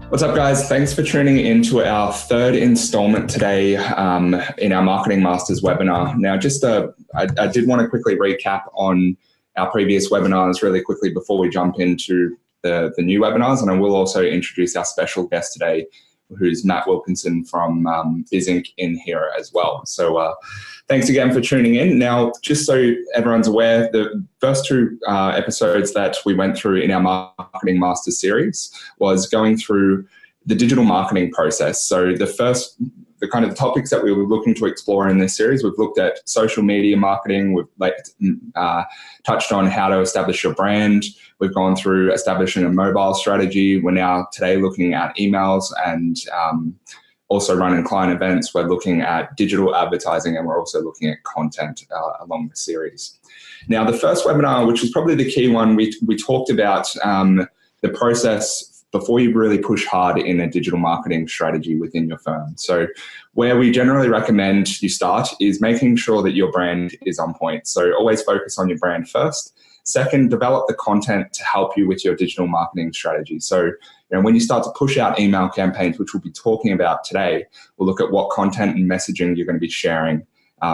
What's up, guys? Thanks for tuning into our third installment today in our Marketing Masters webinar. Now, I did want to quickly recap on our previous webinars really quickly before we jump into the new webinars, and I will also introduce our special guest today, who's Matt Wilkinson from BizInc in here as well. So thanks again for tuning in. Now, just so everyone's aware, the first two episodes that we went through in our Marketing Master series was going through the digital marketing process. So the kind of topics that we were looking to explore in this series, we've looked at social media marketing, we've touched on how to establish your brand, we've gone through establishing a mobile strategy, we're now today looking at emails and also running client events, we're looking at digital advertising, and we're also looking at content along the series. Now, the first webinar, which was probably the key one, we talked about the process before you really push hard in a digital marketing strategy within your firm. So where we generally recommend you start is making sure that your brand is on point. So always focus on your brand first. Second, develop the content to help you with your digital marketing strategy. So when you start to push out email campaigns, which we'll be talking about today, we'll look at what content and messaging you're going to be sharing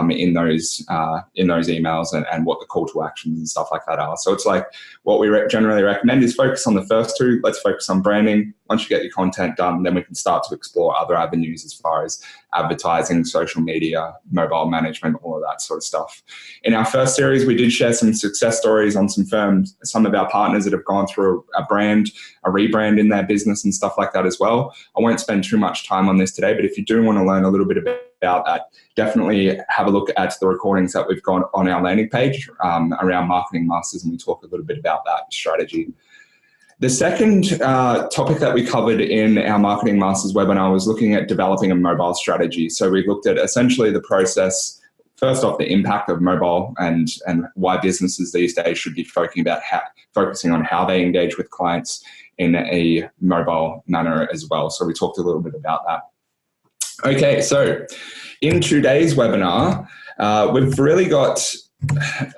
in those emails and what the call to actions and stuff like that are. So it's like what we generally recommend is focus on the first two. Let's focus on branding. Once you get your content done, then we can start to explore other avenues as far as advertising, social media, mobile management, all of that sort of stuff. In our first series, we did share some success stories on some firms, some of our partners that have gone through a rebrand in their business and stuff like that as well. I won't spend too much time on this today, but if you do want to learn a little bit about that, definitely have a look at the recordings that we've got on our landing page around Marketing Masters, and we talk a little bit about that strategy. The second topic that we covered in our Marketing Masters webinar was looking at developing a mobile strategy. So we looked at essentially the process, first off, the impact of mobile and why businesses these days should be focusing on how they engage with clients in a mobile manner as well. So we talked a little bit about that. Okay, so in today's webinar, we've really got,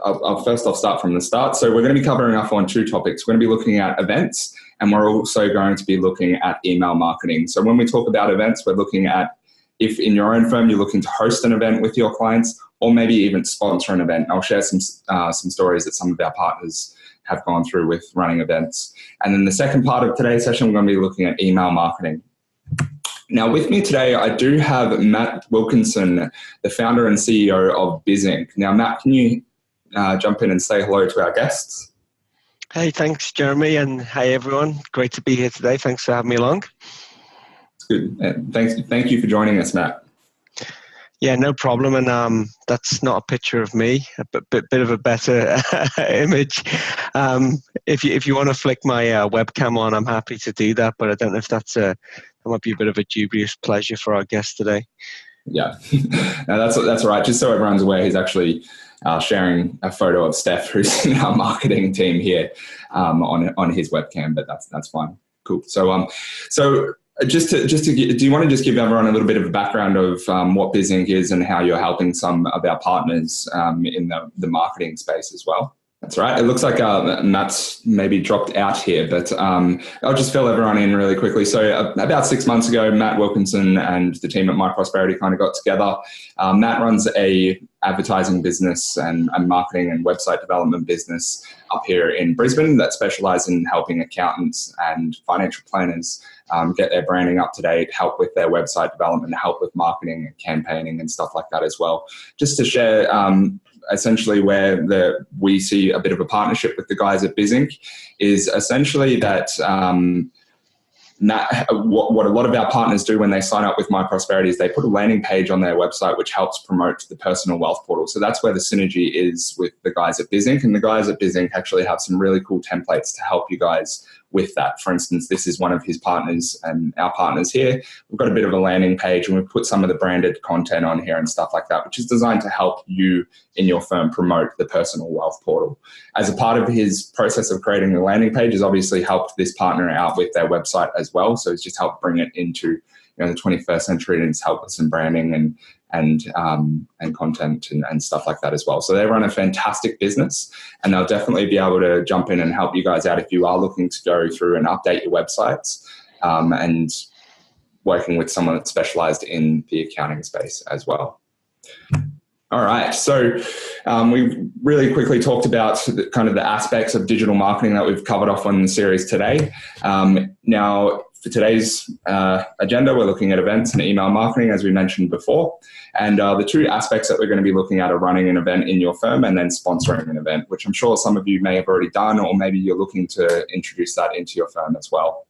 I'll start from the start. So we're going to be covering off on two topics. We're going to be looking at events, and we're also going to be looking at email marketing. So when we talk about events, we're looking at if in your own firm you're looking to host an event with your clients, or maybe even sponsor an event. I'll share some stories that some of our partners have gone through with running events. And then the second part of today's session, we're going to be looking at email marketing. Now, with me today, I do have Matt Wilkinson, the founder and CEO of BizInc. Now, Matt, can you jump in and say hello to our guests? Hey, thanks, Jeremy, and hey, everyone. Great to be here today. Thanks for having me along. Good. Thank you for joining us, Matt. Yeah, no problem. And that's not a picture of me, a bit of a better image. If you want to flick my webcam on, I'm happy to do that. But I don't know if that might be a bit of a dubious pleasure for our guest today. Yeah, no, that's all right. Just so everyone's aware, he's actually sharing a photo of Steph, who's in our marketing team here, on his webcam. But that's fine. Cool. So do you want to just give everyone a little bit of a background of what BizInc is and how you're helping some of our partners in the marketing space as well? That's right. It looks like Matt's maybe dropped out here, but I'll just fill everyone in really quickly. So about 6 months ago, Matt Wilkinson and the team at MyProsperity kind of got together. Matt runs a advertising business and marketing and website development business up here in Brisbane that specialises in helping accountants and financial planners get their branding up to date, help with their website development, help with marketing and campaigning and stuff like that as well. Just to share essentially where we see a bit of a partnership with the guys at BizInc is essentially that what a lot of our partners do when they sign up with MyProsperity is they put a landing page on their website which helps promote the personal wealth portal. So that's where the synergy is with the guys at BizInc, and the guys at BizInc actually have some really cool templates to help you guys with that. For instance, this is one of his partners and our partners here. We've got a bit of a landing page and we've put some of the branded content on here and stuff like that, which is designed to help you in your firm promote the personal wealth portal. As a part of his process of creating the landing page, has obviously helped this partner out with their website as well. So it's just helped bring it into the 21st century, and it's helped with some branding and content and stuff like that as well. So they run a fantastic business, and they'll definitely be able to jump in and help you guys out if you are looking to go through and update your websites. and working with someone that's specialized in the accounting space as well. All right, so we really quickly talked about kind of the aspects of digital marketing that we've covered off on the series today. Now, for today's agenda, we're looking at events and email marketing, as we mentioned before. And the two aspects that we're going to be looking at are running an event in your firm and then sponsoring an event, which I'm sure some of you may have already done, or maybe you're looking to introduce that into your firm as well.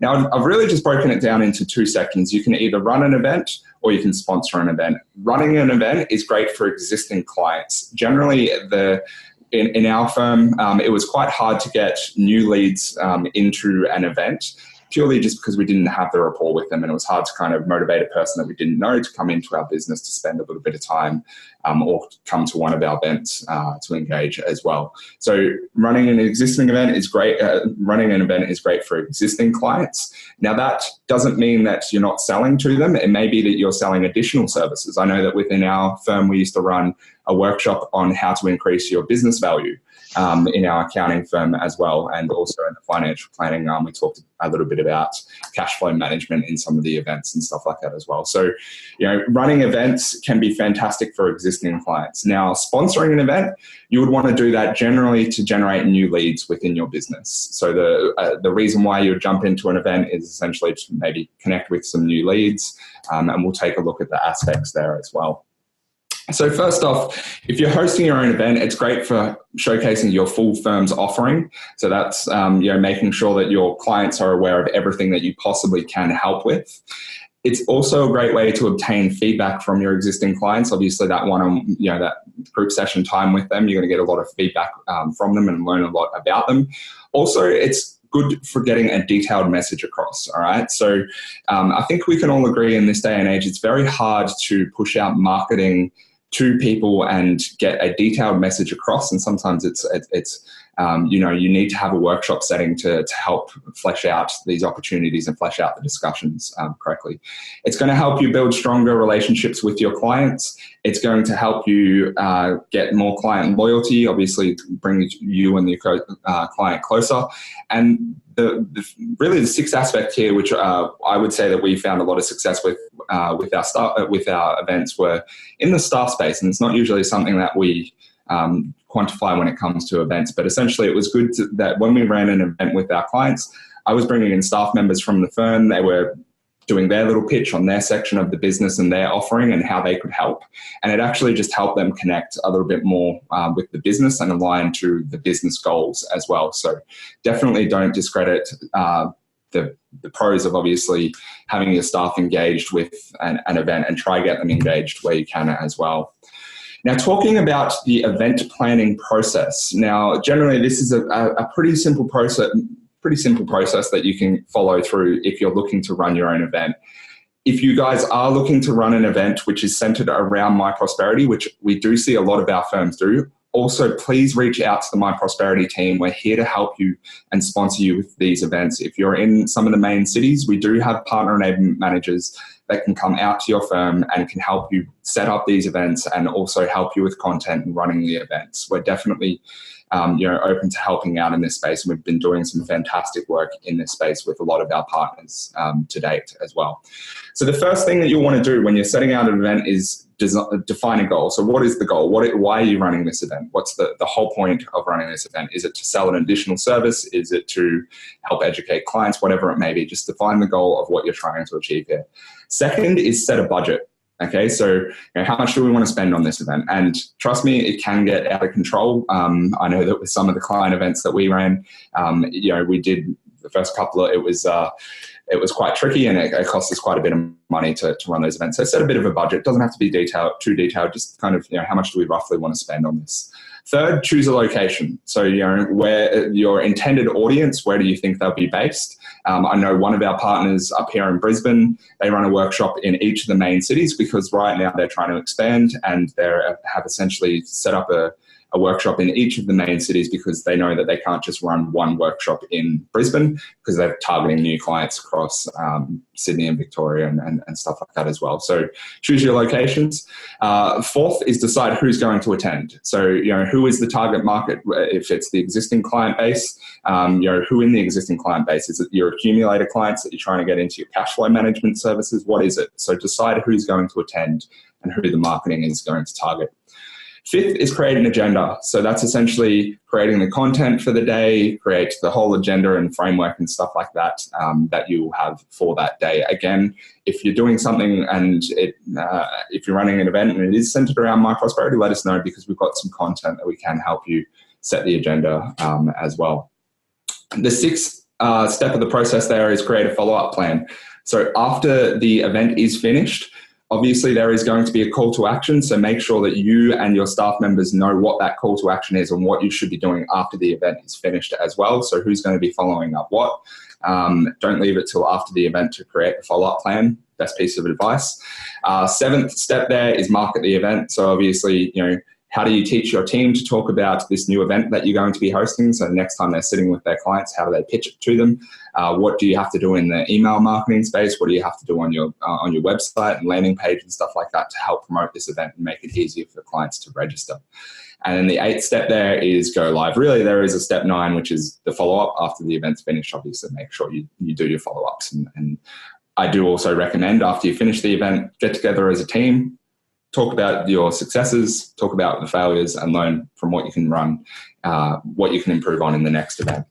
Now, I've really just broken it down into two sections. You can either run an event or you can sponsor an event. Running an event is great for existing clients. Generally, in our firm, it was quite hard to get new leads into an event, purely just because we didn't have the rapport with them, and it was hard to kind of motivate a person that we didn't know to come into our business to spend a little bit of time or come to one of our events to engage as well. So running an existing event is great. Running an event is great for existing clients. Now, that doesn't mean that you're not selling to them. It may be that you're selling additional services. I know that within our firm, we used to run a workshop on how to increase your business value in our accounting firm as well, and also in the financial planning. We talked a little bit about cash flow management in some of the events and stuff like that as well. So, running events can be fantastic for existing clients. Now, sponsoring an event, you would want to do that generally to generate new leads within your business. So the reason why you would jump into an event is essentially to maybe connect with some new leads, and we'll take a look at the aspects there as well. So first off, if you're hosting your own event, it's great for showcasing your full firm's offering. So that's making sure that your clients are aware of everything that you possibly can help with. It's also a great way to obtain feedback from your existing clients. Obviously, that that group session time with them, you're going to get a lot of feedback from them and learn a lot about them. Also, it's good for getting a detailed message across, all right? So I think we can all agree in this day and age, it's very hard to push out marketing to people and get a detailed message across. And sometimes it's you need to have a workshop setting to help flesh out these opportunities and flesh out the discussions correctly. It's going to help you build stronger relationships with your clients. It's going to help you get more client loyalty, obviously bring you and the client closer. And really the sixth aspect here, which I would say that we found a lot of success with our events, were in the staff space. And it's not usually something that we quantify when it comes to events, but essentially it was good that when we ran an event with our clients, I was bringing in staff members from the firm. They were doing their little pitch on their section of the business and their offering and how they could help. And it actually just helped them connect a little bit more with the business and align to the business goals as well. So definitely don't discredit the pros of obviously having your staff engaged with an event, and try to get them engaged where you can as well. Now, talking about the event planning process. Now, generally, this is a pretty simple process that you can follow through if you're looking to run your own event. If you guys are looking to run an event which is centered around My Prosperity, which we do see a lot of our firms do, also please reach out to the My Prosperity team. We're here to help you and sponsor you with these events. If you're in some of the main cities, we do have partner enablement managers that can come out to your firm and can help you set up these events and also help you with content and running the events. We're definitely open to helping out in this space. And we've been doing some fantastic work in this space with a lot of our partners to date as well. So the first thing that you'll want to do when you're setting out an event is define a goal. So what is the goal? Why are you running this event? What's the whole point of running this event? Is it to sell an additional service? Is it to help educate clients? Whatever it may be, just define the goal of what you're trying to achieve here. Second is set a budget. Okay, so how much do we want to spend on this event? And trust me, it can get out of control. I know that with some of the client events that we ran, we did the first couple of, it was quite tricky, and it cost us quite a bit of money to run those events. So set a bit of a budget. It doesn't have to be too detailed, just kind of, how much do we roughly want to spend on this? Third, choose a location. So, where your intended audience, where do you think they'll be based? I know one of our partners up here in Brisbane, they run a workshop in each of the main cities because right now they're trying to expand, and they have essentially set up a a workshop in each of the main cities because they know that they can't just run one workshop in Brisbane because they're targeting new clients across Sydney and Victoria and stuff like that as well. So choose your locations. Fourth is decide who's going to attend. So, who is the target market? If it's the existing client base, who in the existing client base? Is it your accumulator clients that you're trying to get into your cash flow management services? What is it? So decide who's going to attend and who the marketing is going to target. Fifth is create an agenda. So that's essentially creating the content for the day, create the whole agenda and framework and stuff like that that you will have for that day. Again, if you're doing something and if you're running an event and it is centered around My Prosperity, let us know because we've got some content that we can help you set the agenda as well. The sixth step of the process there is create a follow-up plan. So after the event is finished, obviously, there is going to be a call to action, so make sure that you and your staff members know what that call to action is and what you should be doing after the event is finished as well. So who's going to be following up what? Don't leave it till after the event to create a follow-up plan. Best piece of advice. Seventh step there is market the event. So obviously, how do you teach your team to talk about this new event that you're going to be hosting? So next time they're sitting with their clients, how do they pitch it to them? What do you have to do in the email marketing space? What do you have to do on your website and landing page and stuff like that to help promote this event and make it easier for clients to register? And then the eighth step there is go live. Really, there is a step 9, which is the follow-up after the event's finished. Obviously, make sure you do your follow-ups. And I do also recommend after you finish the event, get together as a team, talk about your successes, talk about the failures, and learn from what you can run, what you can improve on in the next event.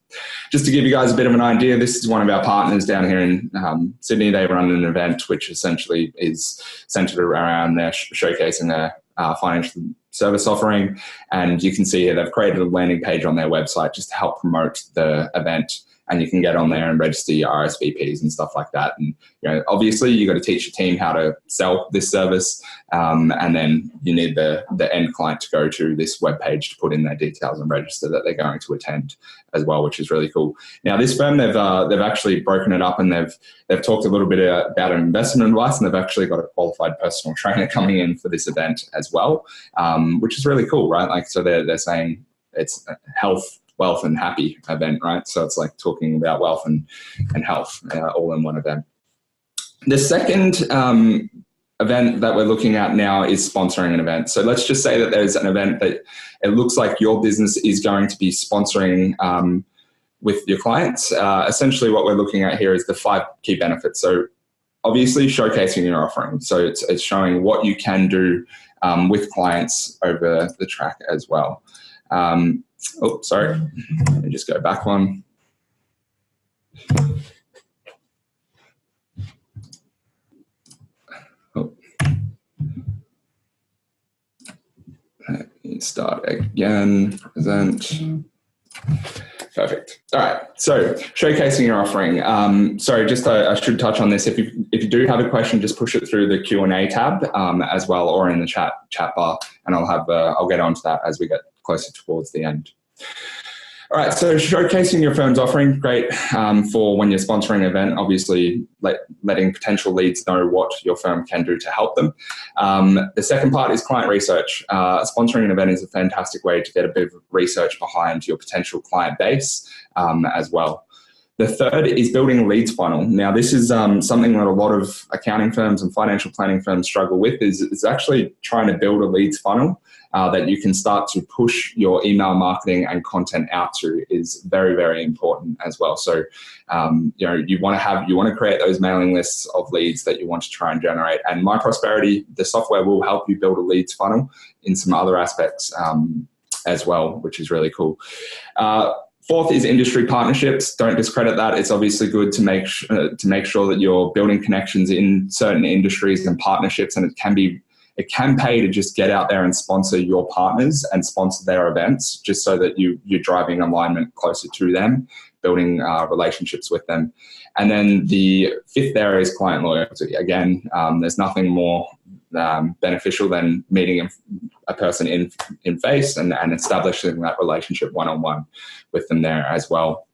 Just to give you guys a bit of an idea, this is one of our partners down here in Sydney. They run an event which essentially is centered around their showcasing their financial service offering. And you can see here they've created a landing page on their website just to help promote the event. And you can get on there and register your RSVPs and stuff like that. And obviously, you've got to teach your team how to sell this service, and then you need the end client to go to this webpage to put in their details and register that they're going to attend as well, which is really cool. Now, this firm they've actually broken it up and they've talked a little bit about investment advice, and they've actually got a qualified personal trainer coming in for this event as well, which is really cool, right? Like, so they're saying it's health, wealth and happy event, right? So it's like talking about wealth and health all in one event. The second event that we're looking at now is sponsoring an event. So let's just say that there's an event that it looks like your business is going to be sponsoring with your clients. Essentially what we're looking at here is the 5 key benefits. So obviously showcasing your offering. So it's showing what you can do with clients over the track as well. Oh, sorry. Let me just go back one. Oh. Let me start again. Present. Perfect. All right. So showcasing your offering. Sorry, just I should touch on this. If you do have a question, just push it through the Q&A tab as well, or in the chat bar, and I'll get onto that as we get closer towards the end. All right, so showcasing your firm's offering, great for when you're sponsoring an event, obviously letting potential leads know what your firm can do to help them. The second part is client research. Sponsoring an event is a fantastic way to get a bit of research behind your potential client base as well. The third is building a leads funnel. Now, this is something that a lot of accounting firms and financial planning firms struggle with, is actually trying to build a leads funnel that you can start to push your email marketing and content out to is very, very important as well. So, you want to create those mailing lists of leads that you want to try and generate. And My Prosperity, the software will help you build a leads funnel in some other aspects as well, which is really cool. Fourth is industry partnerships. Don't discredit that. It's obviously good to make sure that you're building connections in certain industries and partnerships, and it can pay to just get out there and sponsor your partners and sponsor their events, just so that you're driving alignment closer to them, building relationships with them. And then the fifth there is client loyalty. Again, there's nothing more beneficial than meeting a person in face and establishing that relationship one-on-one with them there as well.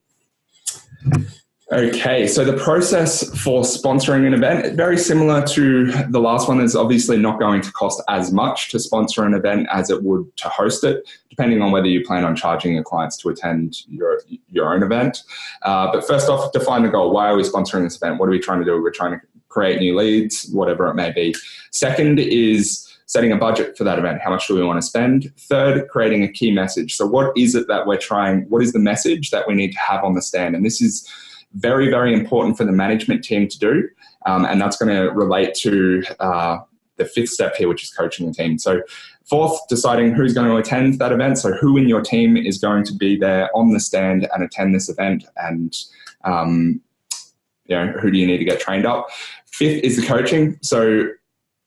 Okay, so the process for sponsoring an event, very similar to the last one, is obviously not going to cost as much to sponsor an event as it would to host it, depending on whether you plan on charging your clients to attend your own event. But first off, define the goal. Why are we sponsoring this event? What are we trying to do? We're trying to create new leads, whatever it may be. Second is setting a budget for that event. How much do we want to spend? Third, creating a key message. So what is it that what is the message that we need to have on the stand? And this is very, very important for the management team to do. And that's going to relate to the fifth step here, which is coaching the team. So fourth, deciding who's going to attend that event. So who in your team is going to be there on the stand and attend this event, and who do you need to get trained up? Fifth is the coaching. So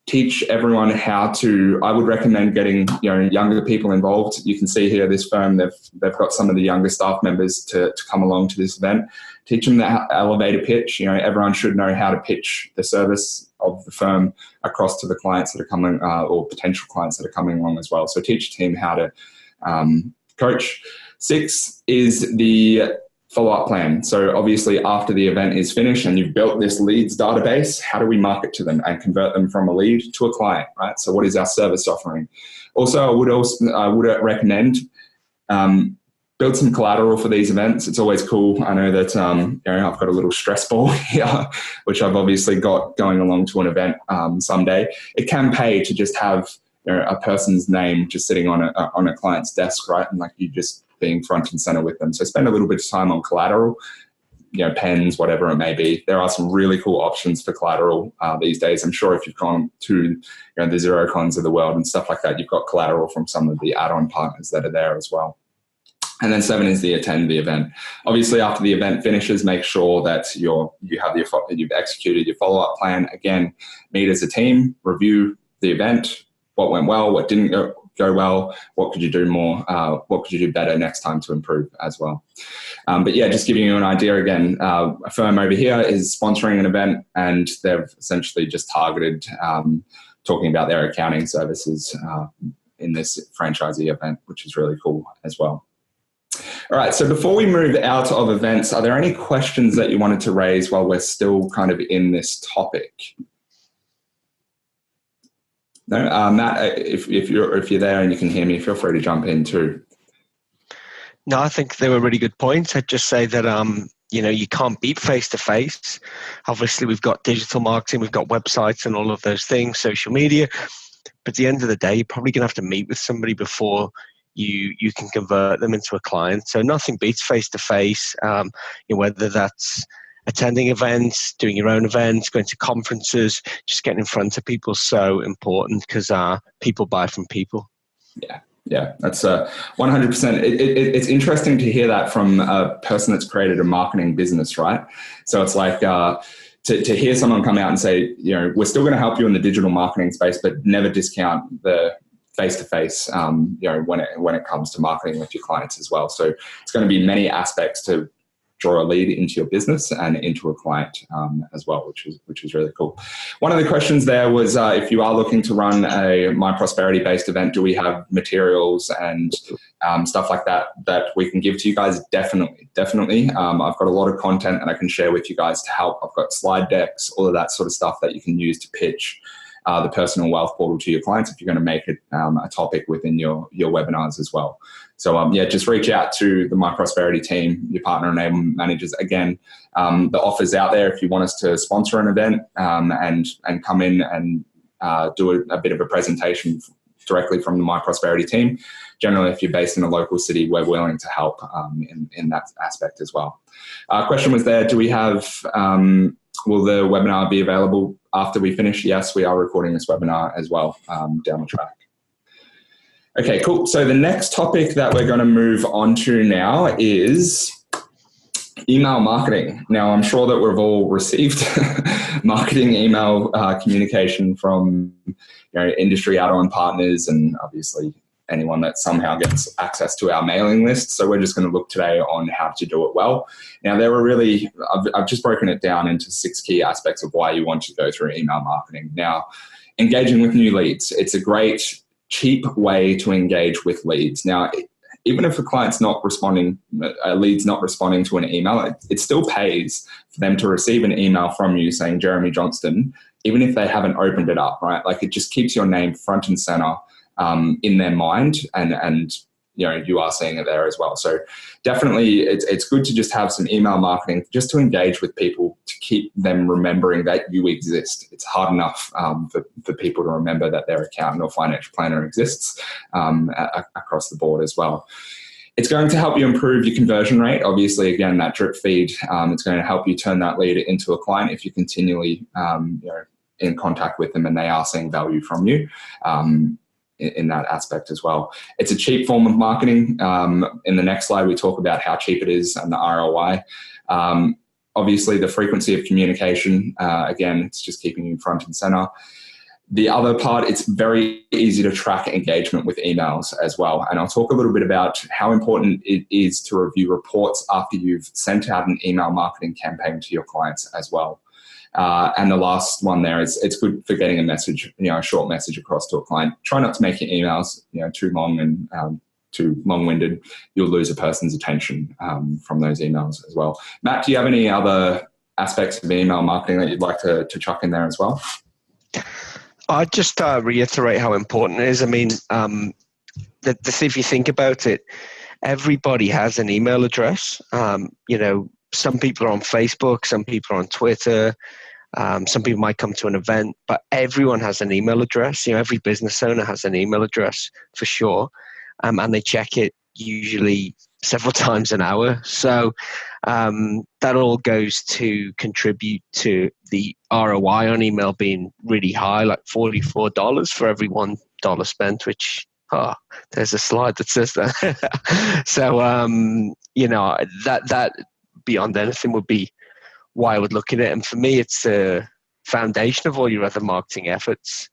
teach everyone how to, I would recommend getting younger people involved. You can see here this firm, they've got some of the younger staff members to come along to this event. Teach them the elevator pitch. Everyone should know how to pitch the service of the firm across to the clients that are coming or potential clients that are coming along as well. So teach the team how to coach. 6 is the follow-up plan. So obviously after the event is finished and you've built this leads database, how do we market to them and convert them from a lead to a client, right? So what is our service offering? Also, I would recommend build some collateral for these events. It's always cool. I know that I've got a little stress ball here, which I've obviously got going along to an event someday. It can pay to just have a person's name just sitting on a client's desk, right? And like you just being front and center with them. So spend a little bit of time on collateral, pens, whatever it may be. There are some really cool options for collateral these days. I'm sure if you've gone to the Xerocons of the world and stuff like that, you've got collateral from some of the add-on partners that are there as well. And then 7 is the attend the event. Obviously, after the event finishes, make sure that you've executed your follow-up plan. Again, meet as a team, review the event, what went well, what didn't go well, what could you do more, what could you do better next time to improve as well. But yeah, just giving you an idea again, a firm over here is sponsoring an event and they've essentially just targeted talking about their accounting services in this franchisee event, which is really cool as well. All right, so before we move out of events, are there any questions that you wanted to raise while we're still kind of in this topic? No, Matt, if you're there and you can hear me, feel free to jump in too. No, I think they were really good points. I'd just say that you can't beat face-to-face. Obviously, we've got digital marketing, we've got websites and all of those things, social media. But at the end of the day, you're probably going to have to meet with somebody before you can convert them into a client. So nothing beats face-to-face, whether that's attending events, doing your own events, going to conferences, just getting in front of people is so important because people buy from people. Yeah, that's 100%. It's interesting to hear that from a person that's created a marketing business, right? So it's like to hear someone come out and say, we're still going to help you in the digital marketing space, but never discount the face-to-face, when it comes to marketing with your clients as well. So it's going to be many aspects to draw a lead into your business and into a client as well, which is really cool. One of the questions there was if you are looking to run a My Prosperity based event, do we have materials and stuff like that we can give to you guys? Definitely. I've got a lot of content that I can share with you guys to help. I've got slide decks, all of that sort of stuff that you can use to pitch the personal wealth portal to your clients if you're going to make it a topic within your webinars as well. So just reach out to the My Prosperity team, your partner enablement managers. Again, the offer's out there if you want us to sponsor an event and come in and do a bit of a presentation directly from the My Prosperity team. Generally, if you're based in a local city, we're willing to help in that aspect as well. Question was there, do we have... will the webinar be available after we finish? Yes, we are recording this webinar as well down the track. Okay, cool. So the next topic that we're going to move on to now is email marketing. Now, I'm sure that we've all received marketing email communication from industry add-on partners and obviously anyone that somehow gets access to our mailing list. So we're just going to look today on how to do it well. Now, I've just broken it down into 6 key aspects of why you want to go through email marketing. Now, engaging with new leads. It's a great, cheap way to engage with leads. Now, even if a client's not responding, a lead's not responding to an email, it still pays for them to receive an email from you saying Jeremy Johnston, even if they haven't opened it up, right? Like, it just keeps your name front and center in their mind, and you are seeing it there as well. So definitely it's good to just have some email marketing just to engage with people, to keep them remembering that you exist. It's hard enough for people to remember that their accountant or financial planner exists across the board as well. It's going to help you improve your conversion rate. Obviously, again, that drip feed, it's going to help you turn that lead into a client if you're continually in contact with them and they are seeing value from you. In that aspect as well. It's a cheap form of marketing. In the next slide, we talk about how cheap it is and the ROI. Obviously, the frequency of communication, again, it's just keeping you front and center. The other part, it's very easy to track engagement with emails as well. And I'll talk a little bit about how important it is to review reports after you've sent out an email marketing campaign to your clients as well. And the last one there is, it's good for getting a message, a short message across to a client. Try not to make your emails, too long and too long-winded. You'll lose a person's attention from those emails as well. Matt, do you have any other aspects of email marketing that you'd like to chuck in there as well? I'd just reiterate how important it is. I mean, if you think about it, everybody has an email address. Some people are on Facebook, some people are on Twitter, some people might come to an event, but everyone has an email address. Every business owner has an email address for sure, and they check it usually several times an hour. So that all goes to contribute to the ROI on email being really high, like $44 for every $1 spent, which, there's a slide that says that. So, that beyond anything would be why I would look at it. And for me, it's the foundation of all your other marketing efforts.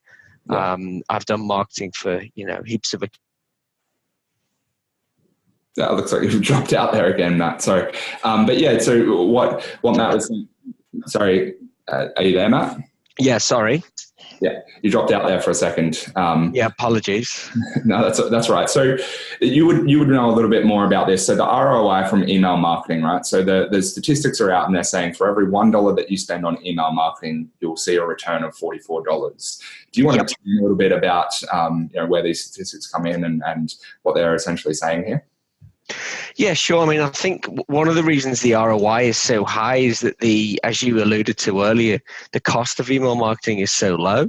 Yeah. I've done marketing for, heaps of... That looks like you've dropped out there again, Matt. Sorry. But yeah, so what Matt was saying, sorry, are you there, Matt? Yeah, sorry. Yeah, you dropped out there for a second. Yeah, apologies. No, that's right. So you would know a little bit more about this. So the ROI from email marketing, right? So the statistics are out and they're saying for every $1 that you spend on email marketing, you'll see a return of $44. Do you want to tell me a little bit about where these statistics come in and what they're essentially saying here? Yeah, sure. I mean, I think one of the reasons the ROI is so high is that as you alluded to earlier, the cost of email marketing is so low.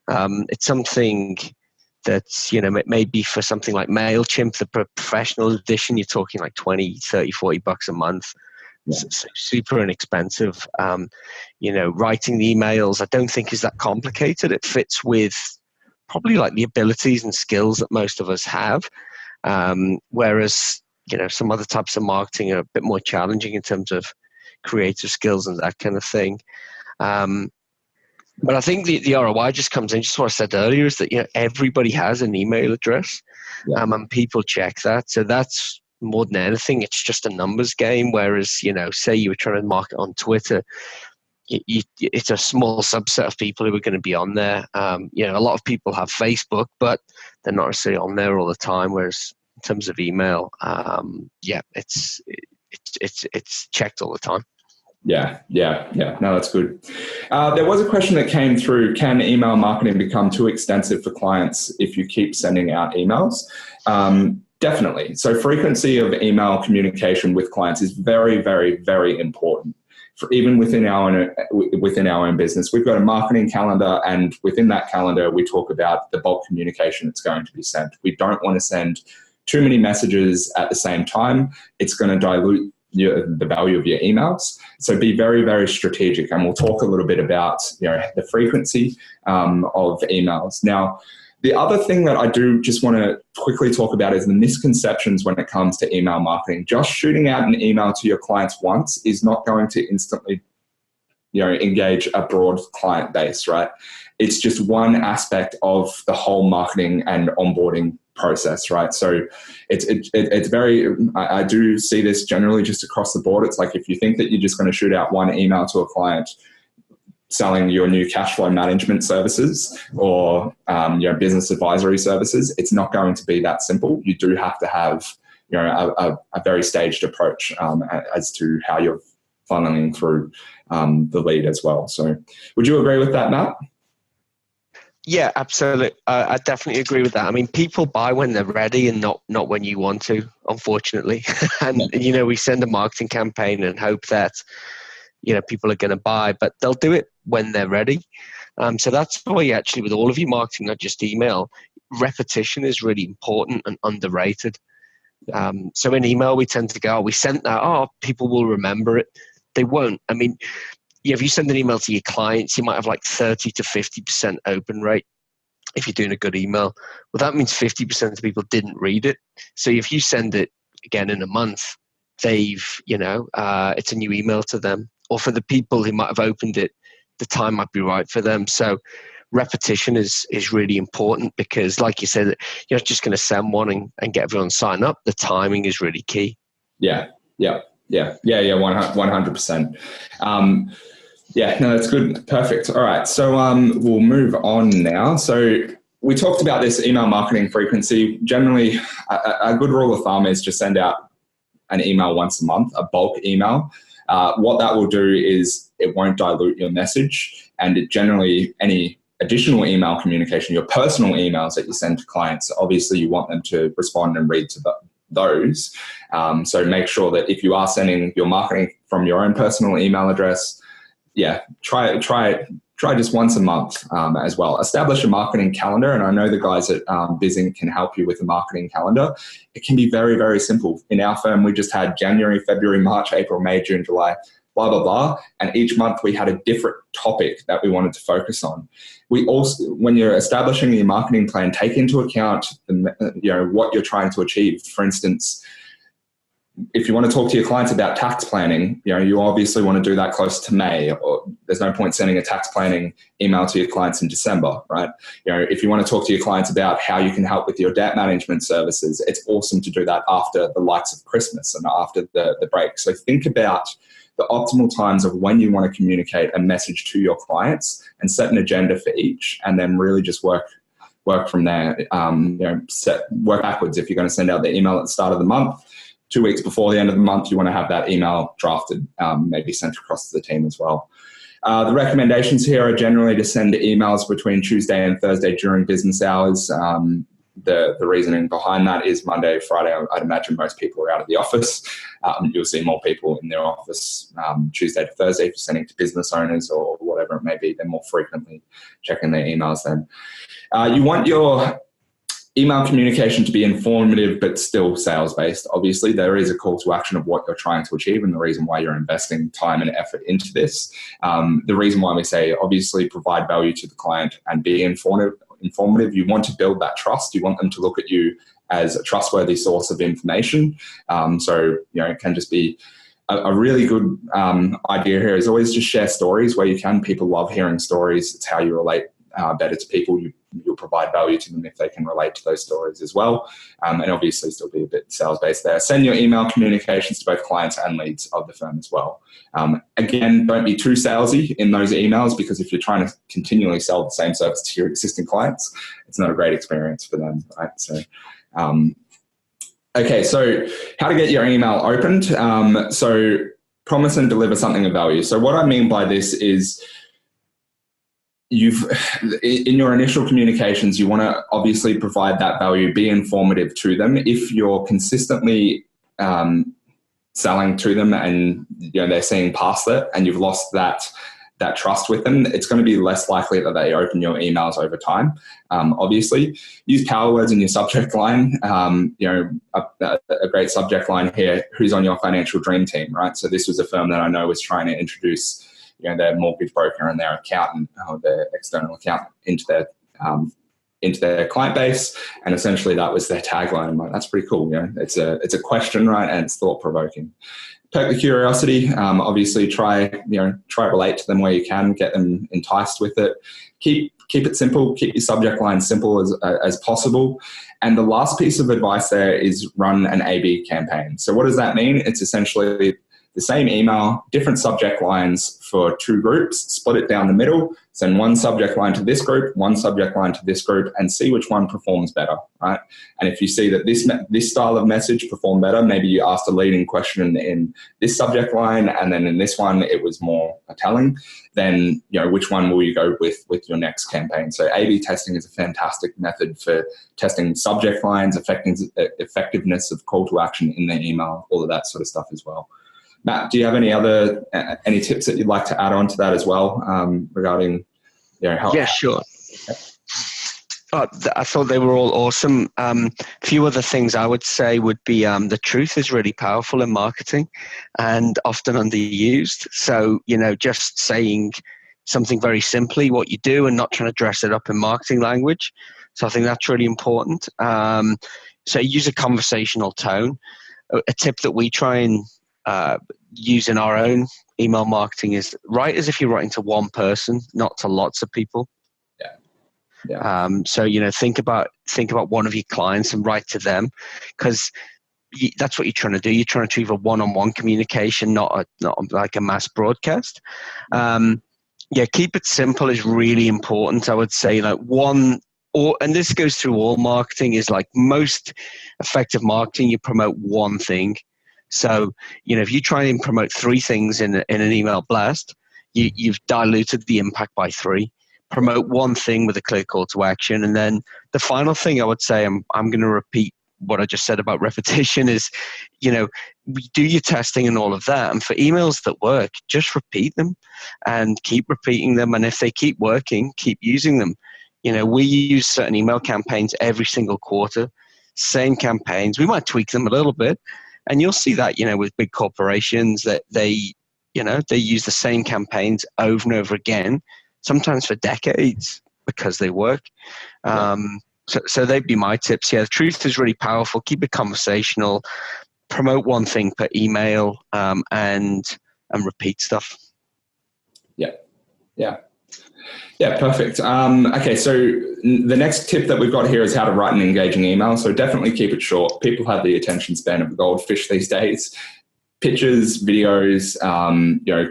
It's something that's, maybe for something like MailChimp, the professional edition, you're talking like 20, 30, $40 a month. Yeah. It's super inexpensive. Writing the emails, I don't think is that complicated. It fits with probably like the abilities and skills that most of us have. Whereas, some other types of marketing are a bit more challenging in terms of creative skills and that kind of thing. But I think the ROI just comes in, just what I said earlier, is that, everybody has an email address, and people check that. So that's more than anything, it's just a numbers game. Whereas, say you were trying to market on Twitter, it's a small subset of people who are going to be on there. A lot of people have Facebook, but they're not necessarily on there all the time. Whereas in terms of email, it's checked all the time. Yeah. No, that's good. There was a question that came through. Can email marketing become too extensive for clients if you keep sending out emails? Definitely. So frequency of email communication with clients is very, very, very important. Even within our own business, we've got a marketing calendar, and within that calendar, we talk about the bulk communication that's going to be sent. We don't want to send too many messages at the same time. It's going to dilute the value of your emails. So be very, very strategic. And we'll talk a little bit about the frequency of emails. Now, the other thing that I do just want to quickly talk about is the misconceptions when it comes to email marketing. Just shooting out an email to your clients once is not going to instantly engage a broad client base, right? It's just one aspect of the whole marketing and onboarding process, right? So it's very, I do see this generally just across the board. It's like, if you think that you're just going to shoot out one email to a client selling your new cash flow management services or your business advisory services, it's not going to be that simple. You do have to have a very staged approach as to how you're funneling through the lead as well. So would you agree with that, Matt? Yeah, absolutely. I definitely agree with that. I mean, people buy when they're ready and not when you want to, unfortunately. And, we send a marketing campaign and hope that, people are going to buy, but they'll do it when they're ready. So that's why actually with all of your marketing, not just email, repetition is really important and underrated. So in email, we tend to go, we sent that, people will remember it. They won't. I mean, if you send an email to your clients, you might have like 30 to 50% open rate if you're doing a good email. Well, that means 50% of people didn't read it. So if you send it again in a month, it's a new email to them. Or for the people who might have opened it, the time might be right for them. So repetition is really important because, like you said, you're not just going to send one and get everyone to sign up. The timing is really key. Yeah, 100%. No, that's good. Perfect. All right. So we'll move on now. So we talked about this email marketing frequency. Generally, a good rule of thumb is just send out an email once a month, a bulk email. What that will do is it won't dilute your message, and it generally, any additional email communication, your personal emails that you send to clients, obviously you want them to respond and read to those. So make sure that if you are sending your marketing from your own personal email address, try just once a month as well. Establish a marketing calendar, and I know the guys at Bizink can help you with a marketing calendar. It can be very, very simple. In our firm, we just had January, February, March, April, May, June, July, blah, blah, blah. And each month we had a different topic that we wanted to focus on. We also, when you're establishing your marketing plan, take into account what you're trying to achieve. For instance, if you want to talk to your clients about tax planning, you obviously want to do that close to May, or there's no point sending a tax planning email to your clients in December, right? If you want to talk to your clients about how you can help with your debt management services, it's awesome to do that after the likes of Christmas and after the break. So think about the optimal times of when you want to communicate a message to your clients and set an agenda for each, and then really just work from there. Work backwards. If you're going to send out the email at the start of the month, 2 weeks before the end of the month, you want to have that email drafted, maybe sent across to the team as well. The recommendations here are generally to send emails between Tuesday and Thursday during business hours. The reasoning behind that is Monday, Friday, I'd imagine most people are out of the office. You'll see more people in their office Tuesday to Thursday if you're sending to business owners or whatever it may be. They're more frequently checking their emails then. You want your email communication to be informative but still sales-based. Obviously, there is a call to action of what you're trying to achieve and the reason why you're investing time and effort into this. The reason why we say, obviously, provide value to the client and be informative. You want to build that trust. You want them to look at you as a trustworthy source of information. It can just be a really good idea here is always just share stories where you can. People love hearing stories. It's how you relate better to people. You'll provide value to them if they can relate to those stories as well. And obviously still be a bit sales-based there. Send your email communications to both clients and leads of the firm as well. Again, don't be too salesy in those emails, because if you're trying to continually sell the same service to your existing clients, it's not a great experience for them, right? So, okay, so how to get your email opened. So promise and deliver something of value. So what I mean by this is, in your initial communications, you want to obviously provide that value, be informative to them. If you're consistently selling to them and they're seeing past that and you've lost that trust with them, it's going to be less likely that they open your emails over time. Obviously, use power words in your subject line. A great subject line here: who's on your financial dream team, right? So this was a firm that I know was trying to introduce their mortgage broker and their accountant, or their external accountant, into their client base, and essentially that was their tagline. I'm like, that's pretty cool. It's a question, right? And it's thought provoking. Poke the curiosity. Obviously, try relate to them where you can, get them enticed with it. Keep it simple. Keep your subject line simple as possible. And the last piece of advice there is run an A/B campaign. So what does that mean? It's essentially the same email, different subject lines for two groups, split it down the middle, send one subject line to this group, one subject line to this group, and see which one performs better, right? And if you see that this style of message performed better, maybe you asked a leading question in this subject line, and then in this one it was more telling, then which one will you go with your next campaign? So A/B testing is a fantastic method for testing subject lines, effectiveness of call to action in the email, all of that sort of stuff as well. Matt, do you have any tips that you'd like to add on to that as well, regarding how? Yeah, sure. I thought they were all awesome. Few other things I would say would be the truth is really powerful in marketing and often underused. So, just saying something very simply, what you do, and not trying to dress it up in marketing language. So I think that's really important. So use a conversational tone. A tip that we try and use in our own email marketing is write as if you're writing to one person, not to lots of people. Yeah. So think about one of your clients and write to them, because that's what you're trying to do. You're trying to achieve a one-on-one communication, not like a mass broadcast. Keep it simple is really important. I would say and this goes through all marketing, is like most effective marketing, you promote one thing. So, if you try and promote three things in an email blast, you've diluted the impact by three. Promote one thing with a clear call to action. And then the final thing I would say, I'm going to repeat what I just said about repetition, is, do your testing and all of that. And for emails that work, just repeat them and keep repeating them. And if they keep working, keep using them. We use certain email campaigns every single quarter, same campaigns. We might tweak them a little bit. And you'll see that, with big corporations, that they use the same campaigns over and over again, sometimes for decades, because they work. So they'd be my tips. Yeah, the truth is really powerful. Keep it conversational. Promote one thing per email, and repeat stuff. Yeah, perfect. Okay, so the next tip that we've got here is how to write an engaging email. So definitely keep it short. People have the attention span of a goldfish these days. Pictures, videos,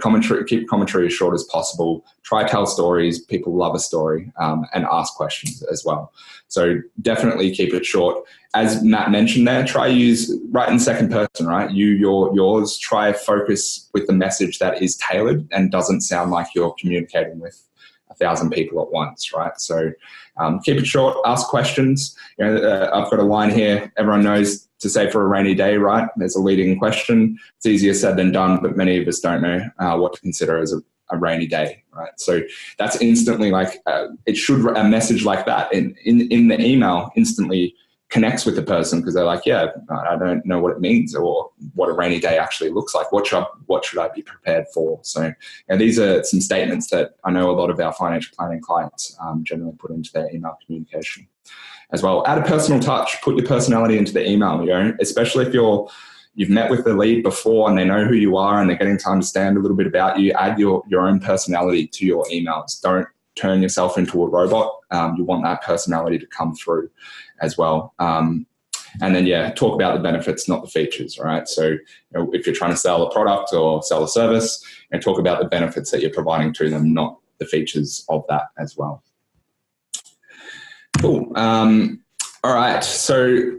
commentary. Keep commentary as short as possible. Try tell stories. People love a story, and ask questions as well. So definitely keep it short. As Matt mentioned there, write in second person, right? Yours. Try focus with the message that is tailored and doesn't sound like you're communicating with 1,000 people at once, right? So keep it short, ask questions. I've got a line here, everyone knows to say for a rainy day, right? There's a leading question. It's easier said than done, but many of us don't know what to consider as a rainy day, right? So that's instantly a message like that in the email instantly connects with the person, because they're like, yeah, I don't know what it means or what a rainy day actually looks like. What should I be prepared for? So these are some statements that I know a lot of our financial planning clients generally put into their email communication as well. Add a personal touch, put your personality into the email, especially if you've met with the lead before and they know who you are and they're getting to understand a little bit about you. Add your own personality to your emails. Don't turn yourself into a robot. You want that personality to come through as well. And then, talk about the benefits, not the features, all right? So if you're trying to sell a product or sell a service, talk about the benefits that you're providing to them, not the features of that as well. Cool. All right. So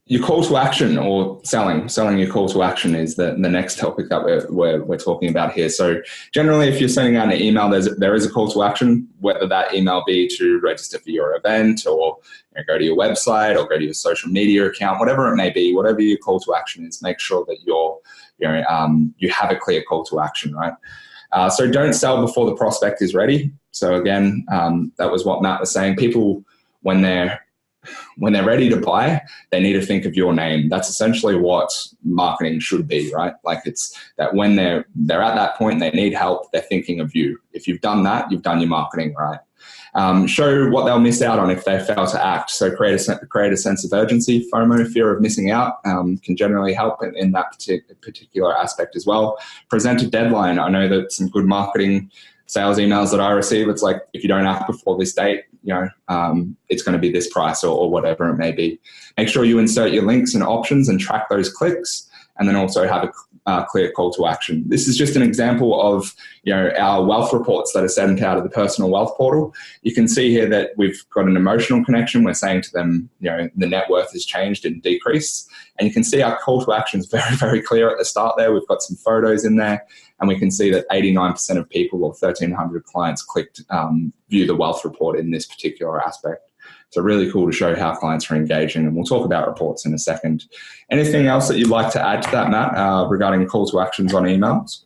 your call to action, or selling your call to action, is the next topic that we're talking about here. So generally, if you're sending out an email, there is a call to action, whether that email be to register for your event, or go to your website, or go to your social media account, whatever it may be, whatever your call to action is, make sure that you have a clear call to action, right? So don't sell before the prospect is ready. So again, that was what Matt was saying. People, when they're ready to buy, they need to think of your name. That's essentially what marketing should be, right? Like, it's that when they're at that point, they need help, they're thinking of you. If you've done that, you've done your marketing right. Show what they'll miss out on if they fail to act. So create a sense of urgency. FOMO, fear of missing out, can generally help in that particular aspect as well. Present a deadline. I know that some good marketing sales emails that I receive, it's like, if you don't act before this date, it's going to be this price or whatever it may be. Make sure you insert your links and options and track those clicks, and then also have clear call to action. This is just an example of our wealth reports that are sent out of the personal wealth portal. You can see here that we've got an emotional connection. We're saying to them, the net worth has changed and decreased. And you can see our call to action is very, very clear at the start there. We've got some photos in there, and we can see that 89% of people, or 1,300 clients, clicked view the wealth report in this particular aspect. So really cool to show how clients are engaging, and we'll talk about reports in a second. Anything else that you'd like to add to that, Matt, regarding call to actions on emails?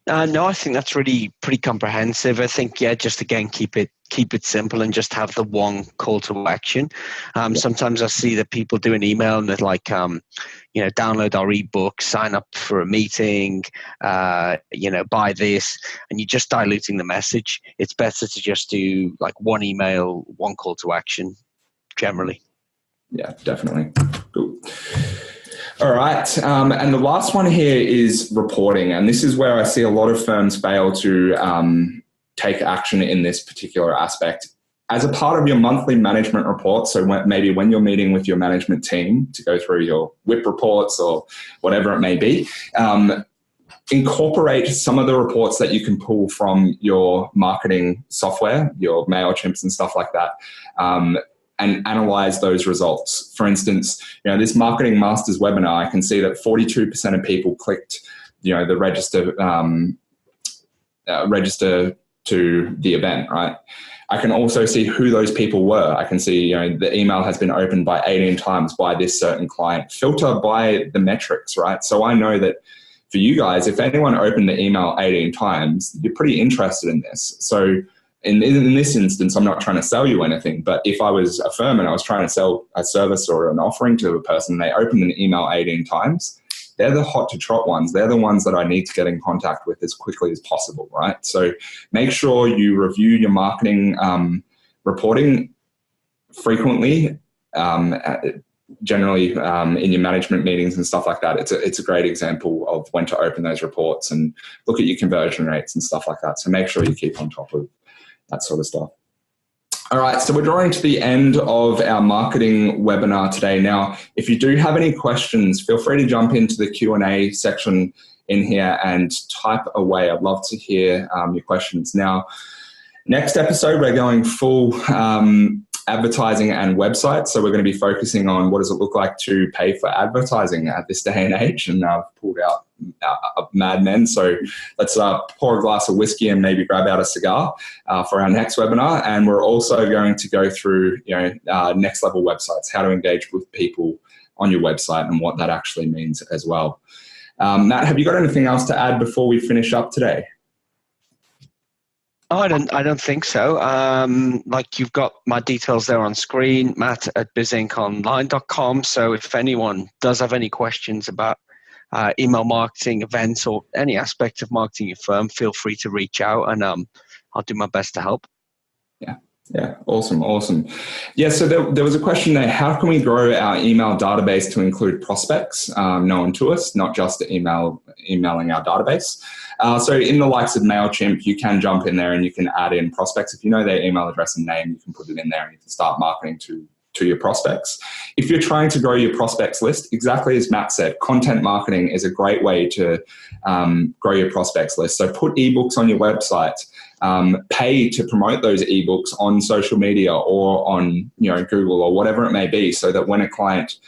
No, I think that's really pretty comprehensive. I think, just again, keep it simple and just have the one call to action. Sometimes I see that people do an email and they're like, download our ebook, sign up for a meeting, buy this, and you're just diluting the message. It's better to just do like one email, one call to action generally. Yeah, definitely. Cool. All right. And the last one here is reporting. And this is where I see a lot of firms fail to take action in this particular aspect. As a part of your monthly management report, so maybe when you're meeting with your management team to go through your WIP reports or whatever it may be, incorporate some of the reports that you can pull from your marketing software, your MailChimps and stuff like that, and analyze those results. For instance, this Marketing Masters webinar, I can see that 42% of people clicked, the register to the event, right? I can also see who those people were. I can see, the email has been opened by 18 times by this certain client. Filter by the metrics, right? So I know that for you guys, if anyone opened the email 18 times, you're pretty interested in this. So in this instance, I'm not trying to sell you anything, but if I was a firm and I was trying to sell a service or an offering to a person and they opened an email 18 times, they're the hot to trot ones. They're the ones that I need to get in contact with as quickly as possible, right? So make sure you review your marketing reporting frequently, generally in your management meetings and stuff like that. It's a great example of when to open those reports and look at your conversion rates and stuff like that. So make sure you keep on top of that sort of stuff. All right, so we're drawing to the end of our marketing webinar today. Now, if you do have any questions, feel free to jump into the Q&A section in here and type away. I'd love to hear your questions. Now, next episode, we're going full advertising and websites. So we're going to be focusing on what does it look like to pay for advertising at this day and age. And I've pulled out Mad Men. So let's pour a glass of whiskey and maybe grab out a cigar for our next webinar. And we're also going to go through, next level websites, how to engage with people on your website and what that actually means as well. Matt, have you got anything else to add before we finish up today? Oh, I don't think so. Like you've got my details there on screen, matt@bizinconline.com. So if anyone does have any questions about email marketing, events, or any aspect of marketing your firm, feel free to reach out and I'll do my best to help. Yeah, awesome. Yeah, so there was a question there. How can we grow our email database to include prospects known to us, not just emailing our database? So in the likes of MailChimp, you can jump in there and you can add in prospects. If you know their email address and name, you can put it in there and you can start marketing to your prospects. If you're trying to grow your prospects list, exactly as Matt said, content marketing is a great way to grow your prospects list. So put ebooks on your website, pay to promote those ebooks on social media or on Google or whatever it may be, so that when a client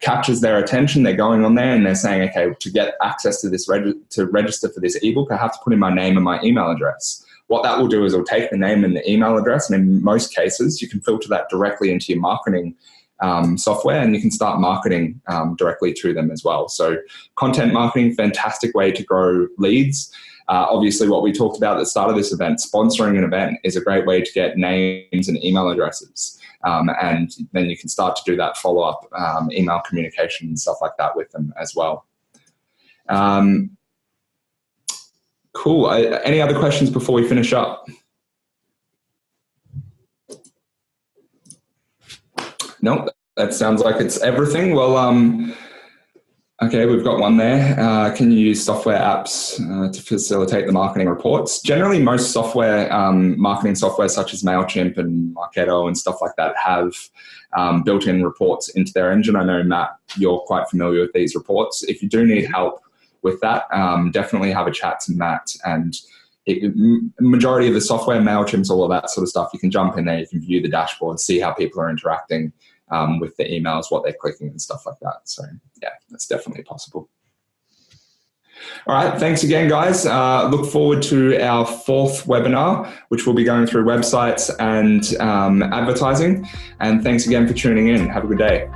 captures their attention, they're going on there and they're saying, okay, to get access to this, to register for this ebook, I have to put in my name and my email address. What that will do is it'll take the name and the email address, and in most cases, you can filter that directly into your marketing software, and you can start marketing directly to them as well. So content marketing, fantastic way to grow leads. Obviously, what we talked about at the start of this event, sponsoring an event is a great way to get names and email addresses. And then you can start to do that follow-up email communication and stuff like that with them as well. Cool. Any other questions before we finish up? Nope. That sounds like it's everything. Well, Okay, we've got one there. Can you use software apps to facilitate the marketing reports? Generally, most software, marketing software such as MailChimp and Marketo and stuff like that have built-in reports into their engine. I know, Matt, you're quite familiar with these reports. If you do need help with that, definitely have a chat to Matt. And majority of the software, MailChimps, all of that sort of stuff, you can jump in there, you can view the dashboard, see how people are interacting with the emails, what they're clicking and stuff like that. So yeah, that's definitely possible. All right, thanks again, guys. Look forward to our 4th webinar, which will be going through websites and advertising. And thanks again for tuning in. Have a good day.